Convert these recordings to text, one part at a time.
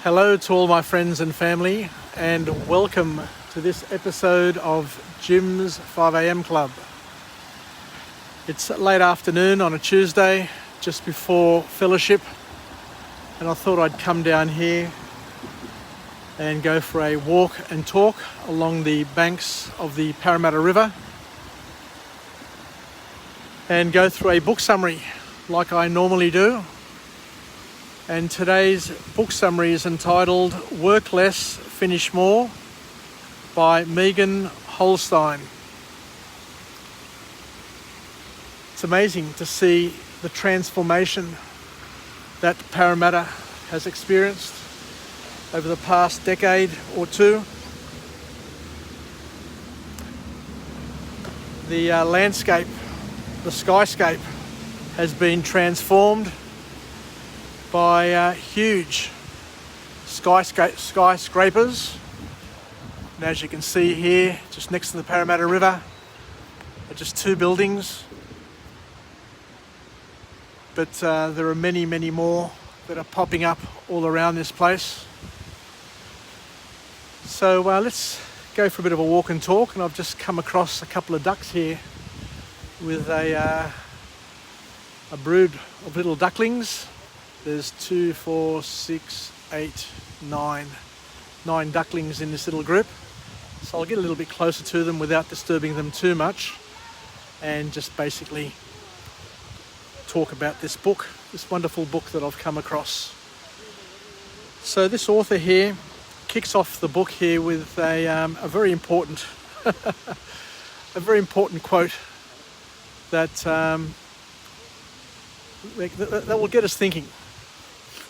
Hello to all my friends and family, and welcome to this episode of Jim's 5am Club. It's late afternoon on a Tuesday, just before fellowship, and I thought I'd come down here and go for a walk and talk along the banks of the Parramatta River and go through a book summary like I normally do. And today's book summary is entitled Work Less, Finish More by Megan Holstein. It's amazing to see the transformation that Parramatta has experienced over the past decade or two. The landscape, the skyscape has been transformed by huge skyscrapers. And as you can see here, just next to the Parramatta River, are just two buildings. But there are many, many more that are popping up all around this place. So let's go for a bit of a walk and talk. And I've just come across a couple of ducks here with a brood of little ducklings. There's 2, 4, 6, 8, 9 ducklings in this little group. So I'll get a little bit closer to them without disturbing them too much and just basically talk about this book, this wonderful book that I've come across. So this author here kicks off the book here with a very important a very important quote that will get us thinking.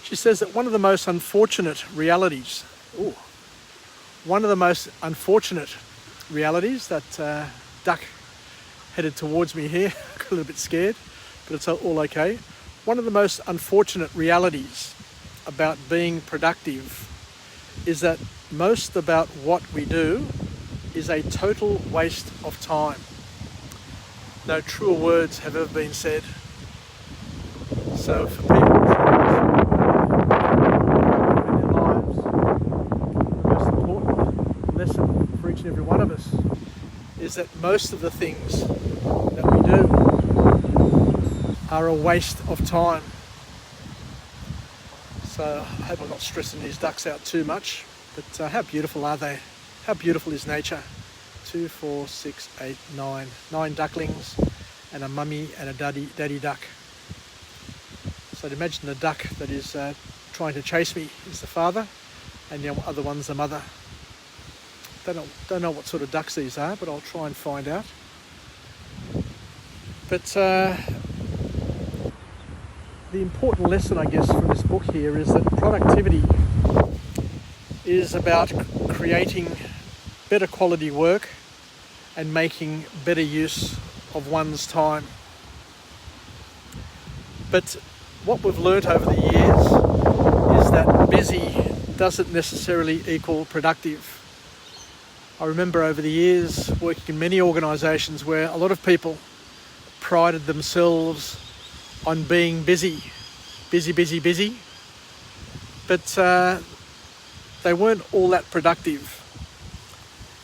She says that one of the most unfortunate realities that duck headed towards me here, got a little bit scared, but it's all okay. One of the most unfortunate realities about being productive is that most about what we do is a total waste of time. No truer words have ever been said. So for people in their lives, the most important lesson for each and every one of us is that most of the things that we do are a waste of time. So I hope I'm not stressing these ducks out too much, but how beautiful are they? How beautiful is nature? 2, 4, 6, 8, 9. 9 ducklings and a mummy and a daddy duck. So I'd imagine the duck that is trying to chase me is the father, and the other one's the mother. Don't know what sort of ducks these are, but I'll try and find out. But the important lesson, I guess, from this book here is that productivity is about creating better quality work and making better use of one's time. But what we've learnt over the years is that busy doesn't necessarily equal productive. I remember over the years working in many organisations where a lot of people prided themselves on being busy, but they weren't all that productive.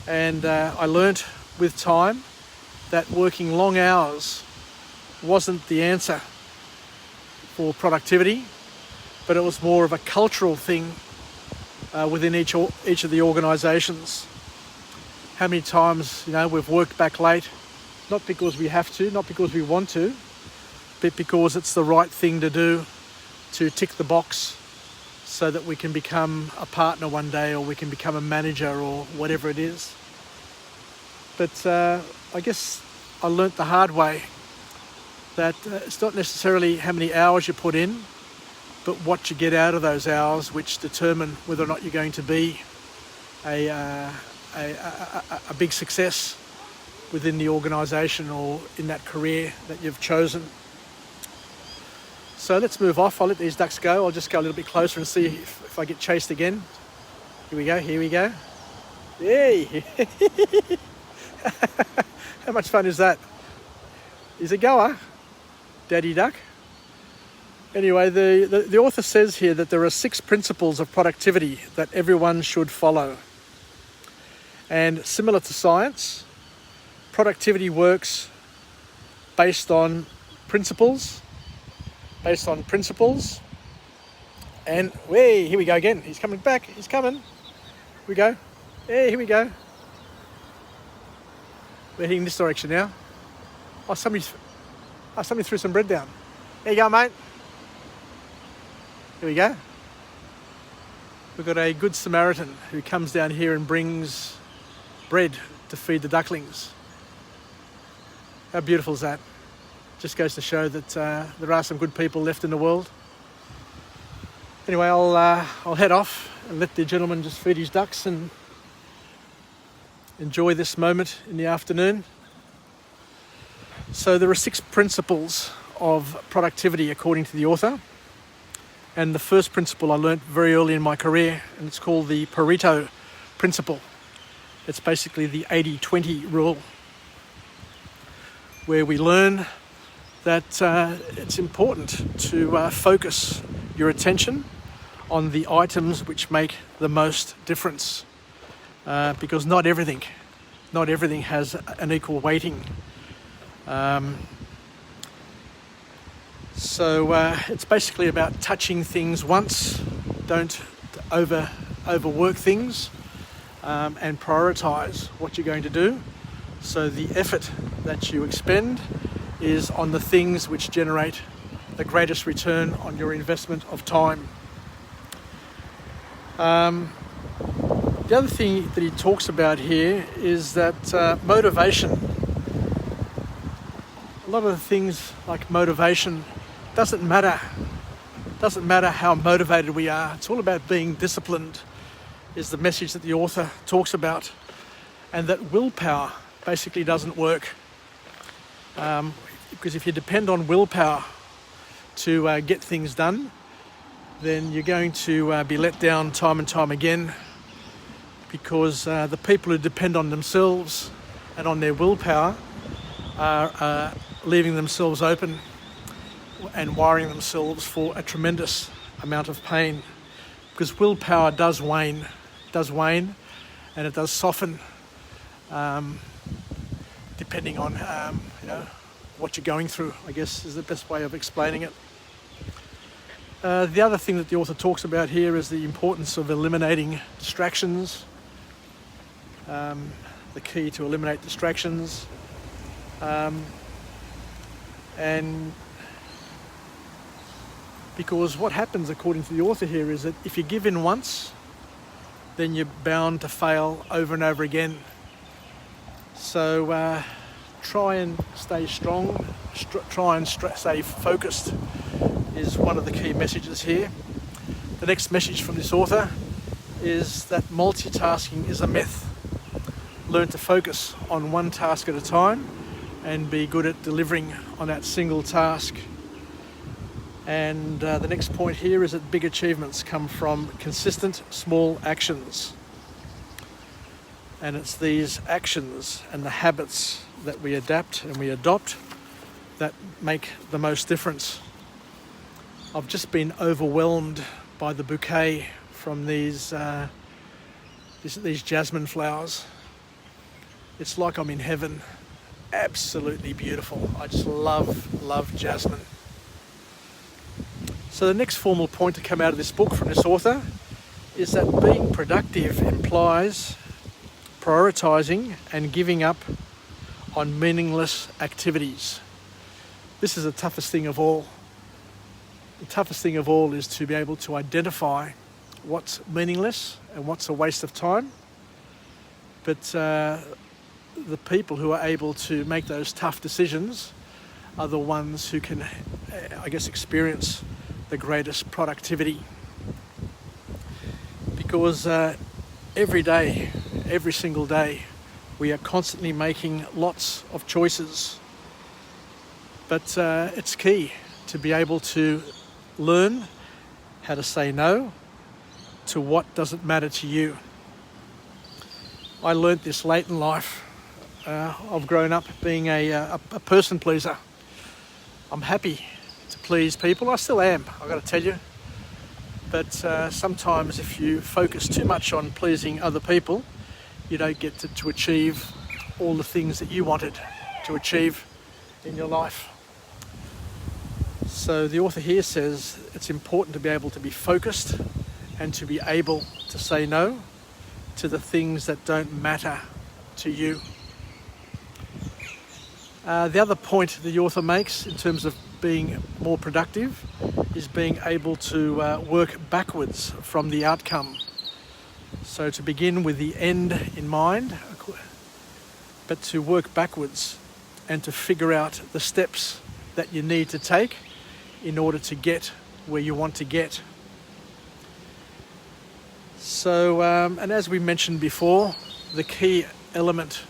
And I learnt with time that working long hours wasn't the answer for productivity, but it was more of a cultural thing within each of the organisations. How many times we've worked back late, not because we have to, not because we want to, but because it's the right thing to do to tick the box so that we can become a partner one day, or we can become a manager, or whatever it is. But I guess I learnt the hard way that it's not necessarily how many hours you put in, but what you get out of those hours, which determine whether or not you're going to be a big success within the organisation or in that career that you've chosen. So let's move off. I'll let these ducks go. I'll just go a little bit closer and see if I get chased again. Here we go. Yay! How much fun is that? Is a goer, Daddy Duck. Anyway, the author says here that there are 6 principles of productivity that everyone should follow. And similar to science, productivity works based on principles. And, hey, here we go again. He's coming back. He's coming. Here we go. Hey, here we go. We're heading this direction now. Oh, somebody threw some bread down. There you go, mate. Here we go. We've got a good Samaritan who comes down here and brings bread to feed the ducklings. How beautiful is that? Just goes to show that there are some good people left in the world. Anyway, I'll head off and let the gentleman just feed his ducks and enjoy this moment in the afternoon. So there are 6 principles of productivity according to the author. And the first principle I learnt very early in my career, and it's called the Pareto Principle. It's basically the 80-20 rule, where we learn that it's important to focus your attention on the items which make the most difference, because not everything has an equal weighting. So it's basically about touching things once, don't overwork things, and prioritise what you're going to do. So the effort that you expend is on the things which generate the greatest return on your investment of time. The other thing that he talks about here is that motivation. A lot of the things like motivation doesn't matter how motivated we are. It's all about being disciplined, is the message that the author talks about, and that willpower basically doesn't work. Because if you depend on willpower to get things done, then you're going to be let down time and time again, because the people who depend on themselves and on their willpower are leaving themselves open and wiring themselves for a tremendous amount of pain, because willpower does wane, and it does soften, depending on what you're going through, I guess is the best way of explaining it. The other thing that the author talks about here is the importance of eliminating distractions, the key to eliminate distractions, and because what happens, according to the author here, is that if you give in once, then you're bound to fail over and over again. So try and stay strong, stay focused is one of the key messages here. The next message from this author is that multitasking is a myth. Learn to focus on one task at a time and be good at delivering on that single task. And the next point here is that big achievements come from consistent small actions. And it's these actions and the habits that we adapt and we adopt that make the most difference. I've just been overwhelmed by the bouquet from these jasmine flowers. It's like I'm in heaven. Absolutely beautiful. I just love jasmine. So the next formal point to come out of this book from this author is that being productive implies prioritising and giving up on meaningless activities. This is the toughest thing of all. The toughest thing of all is to be able to identify what's meaningless and what's a waste of time. But the people who are able to make those tough decisions are the ones who can, experience the greatest productivity. Because every single day, we are constantly making lots of choices. But it's key to be able to learn how to say no to what doesn't matter to you. I learnt this late in life. I've grown up being a person pleaser. I'm happy to please people. I still am, I've got to tell you. But sometimes if you focus too much on pleasing other people, you don't get to achieve all the things that you wanted to achieve in your life. So the author here says it's important to be able to be focused and to be able to say no to the things that don't matter to you. The other point the author makes in terms of being more productive is being able to work backwards from the outcome. So to begin with the end in mind, but to work backwards and to figure out the steps that you need to take in order to get where you want to get. So, and as we mentioned before, the key element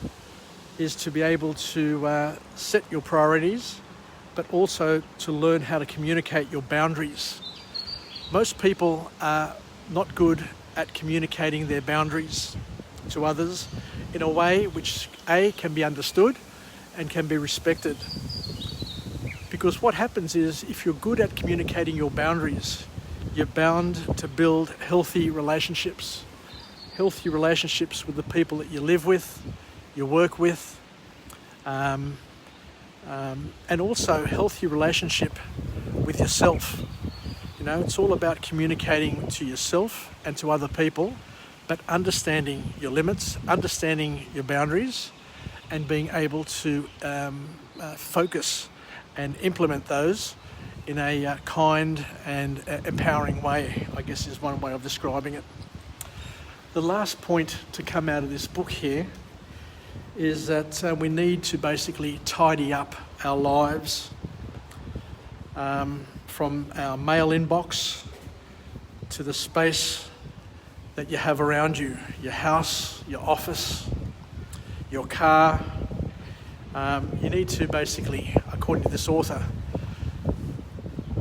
is to be able to set your priorities, but also to learn how to communicate your boundaries. Most people are not good at communicating their boundaries to others in a way which A, can be understood and can be respected. Because what happens is, if you're good at communicating your boundaries, you're bound to build healthy relationships with the people that you live with, you work with, and also healthy relationship with yourself. You know, it's all about communicating to yourself and to other people, but understanding your limits, understanding your boundaries, and being able to focus and implement those in a kind and empowering way, I guess is one way of describing it. The last point to come out of this book here is that we need to basically tidy up our lives, from our mail inbox to the space that you have around you, your house, your office, your car. You need to basically, according to this author,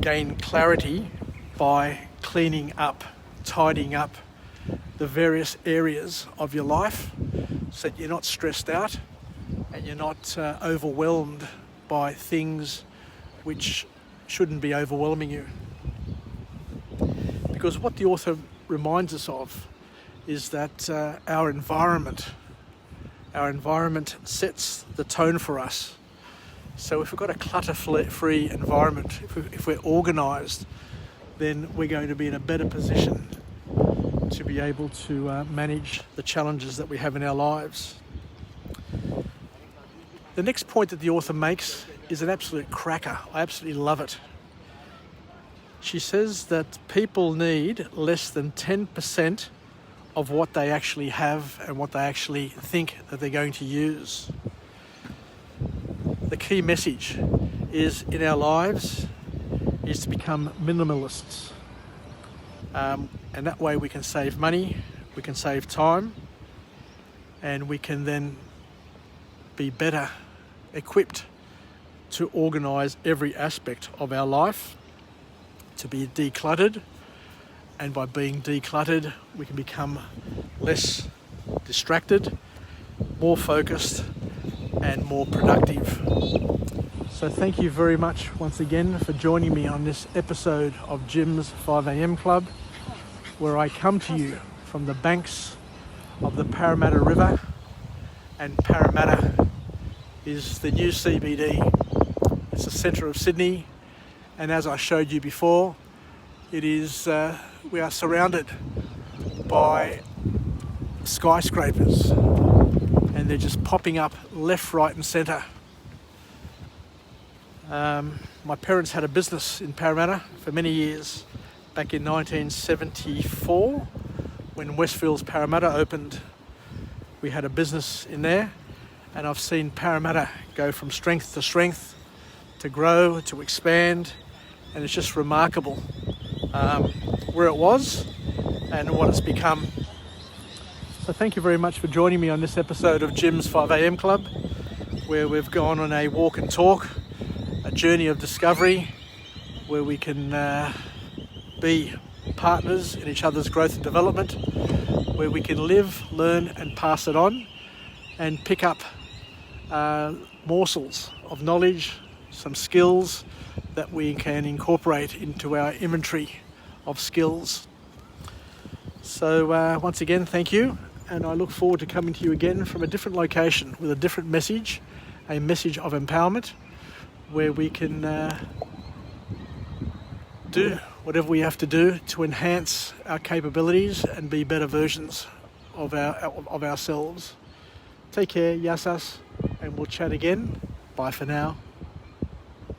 gain clarity by cleaning up, tidying up the various areas of your life so that you're not stressed out and you're not overwhelmed by things which shouldn't be overwhelming you. Because what the author reminds us of is that our environment sets the tone for us. So if we've got a clutter-free environment, if we're organised, then we're going to be in a better position to be able to manage the challenges that we have in our lives. The next point that the author makes is an absolute cracker. I absolutely love it. She says that people need less than 10% of what they actually have and what they actually think that they're going to use. The key message is in our lives is to become minimalists. And that way we can save money, we can save time, and we can then be better equipped to organise every aspect of our life, to be decluttered, and by being decluttered we can become less distracted, more focused and more productive. So thank you very much once again for joining me on this episode of Jim's 5am Club, where I come to you from the banks of the Parramatta River, and Parramatta is the new CBD. It's the centre of Sydney, and as I showed you before, it is we are surrounded by skyscrapers, and they're just popping up left, right and centre. My parents had a business in Parramatta for many years. Back in 1974, when Westfield's Parramatta opened, we had a business in there, and I've seen Parramatta go from strength to strength, to grow, to expand, and it's just remarkable where it was and what it's become. So thank you very much for joining me on this episode of Jim's 5am Club, where we've gone on a walk and talk, a journey of discovery, where we can be partners in each other's growth and development, where we can live, learn and pass it on, and pick up morsels of knowledge, some skills that we can incorporate into our inventory of skills. So once again, thank you, and I look forward to coming to you again from a different location with a different message, a message of empowerment, where we can do whatever we have to do to enhance our capabilities and be better versions of ourselves. Take care, Yasas, and we'll chat again. Bye for now.